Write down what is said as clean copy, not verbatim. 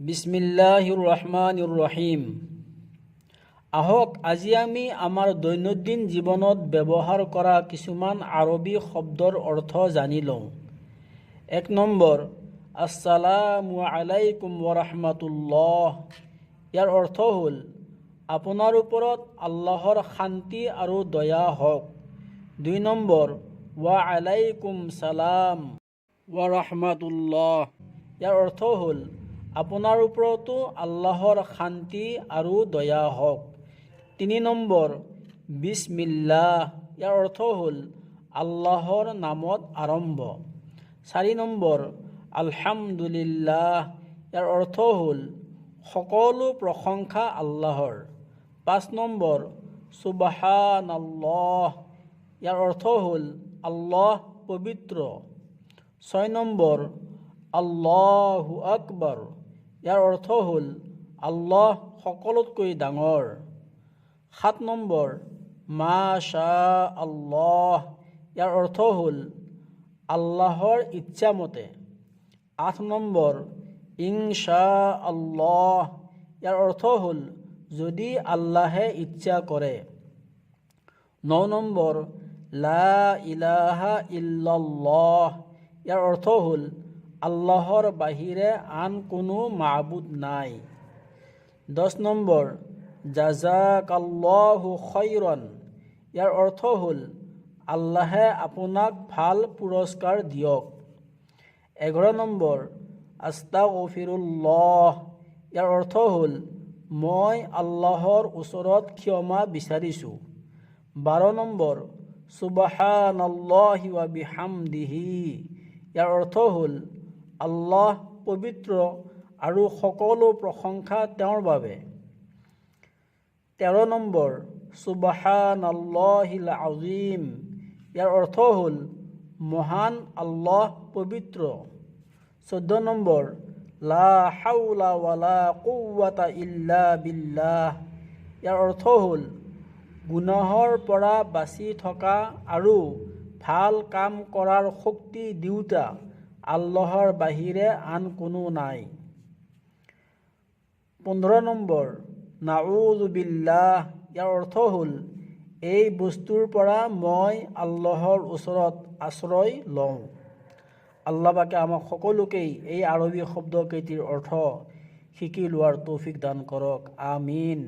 বিসমিল্লাহিৰ ৰহমানিৰ ৰহিম। আহক আজি আমি আমাৰ দৈনন্দিন জীৱনত ব্যৱহাৰ কৰা কিছুমান আৰবী শব্দৰ অৰ্থ জানি লওঁ। ১ নম্বৰ, আসসালামু আলাইকুম ওয়াৰাহমাতুল্লাহ। ইয়াৰ অৰ্থ হ'ল আপোনাৰ ওপৰত আল্লাহৰ শান্তি আৰু দয়া হওক। ২ নম্বৰ, ওয়া আলাইকুম সালাম ওয়াৰাহমাতুল্লাহ। ইয়াৰ অৰ্থ হ'ল আপোনাৰ ওপৰতো আল্লাহৰ শান্তি আৰু দয়া হওক। ৩ নম্বৰ, বিসমিল্লাহ। ইয়াৰ অৰ্থ হ'ল আল্লাহৰ নামত আৰম্ভ। ৪ নম্বৰ, আলহামদুলিল্লাহ। ইয়াৰ অৰ্থ হ'ল সকলো প্ৰশংসা আল্লাহৰ। ৫ নম্বৰ, সুবহানাল্লাহ। ইয়াৰ অৰ্থ হ'ল আল্লাহ পবিত্ৰ। ৬ নম্বৰ, আল্লাহু আকবৰ। ইয়াৰ অৰ্থ হ'ল আল্লাহ সকলোতকৈ ডাঙৰ। ৭ নম্বৰ, মাশা আল্লাহ। ইয়াৰ অৰ্থ হ'ল আল্লাহৰ ইচ্ছামতে। ৮ নম্বৰ, ইনশা আল্লাহ। ইয়াৰ অৰ্থ হ'ল যদি আল্লাহে ইচ্ছা কৰে। ৯ নম্বৰ, লা ইলাহা ইল্লাল্লাহ। ইয়াৰ অৰ্থ হ'ল আল্লাহৰ বাহিৰে আন কোনো মাবুদ নাই। ১০ নম্বৰ, জাযাকাল্লাহু খৈৰন। ইয়াৰ অৰ্থ হ'ল আল্লাহে আপোনাক ভাল পুৰস্কাৰ দিয়ক। ১১ নম্বৰ, আস্তাগফিৰুল্লাহ। ইয়াৰ অৰ্থ হ'ল মই আল্লাহৰ ওচৰত ক্ষমা বিচাৰিছোঁ। ১২ নম্বৰ, সুবহানাল্লাহি ওয়া বিহামদিহি। ইয়াৰ অৰ্থ হ'ল আল্লাহ পবিত্ৰ আৰু সকলো প্ৰশংসা তেওঁৰ বাবে। ১৩ নম্বৰ, সুবহানাল্লাহিল আযীম। ইয়াৰ অৰ্থ হ'ল মহান আল্লাহ পবিত্ৰ। ১৪ নম্বৰ, লা হাওলা ওয়ালা কুওৱাতা ইল্লা বিল্লাহ। ইয়াৰ অৰ্থ হ'ল গুনাহৰ পৰা বাচি থকা আৰু ভাল কাম কৰাৰ শক্তি দিওঁতা আল্লাহৰ বাহিৰে আন কোনো নাই। ১৫ নম্বৰ, নাউযু বিল্লাহ। ইয়াৰ অৰ্থ হ'ল এই বস্তুৰ পৰা মই আল্লাহৰ ওচৰত আশ্ৰয় লওঁ। আল্লাহ পাকে আমাক সকলোকেই এই আৰবী শব্দকেইটিৰ অৰ্থ শিকি লোৱাৰ তৌফিক দান কৰক। আমিন।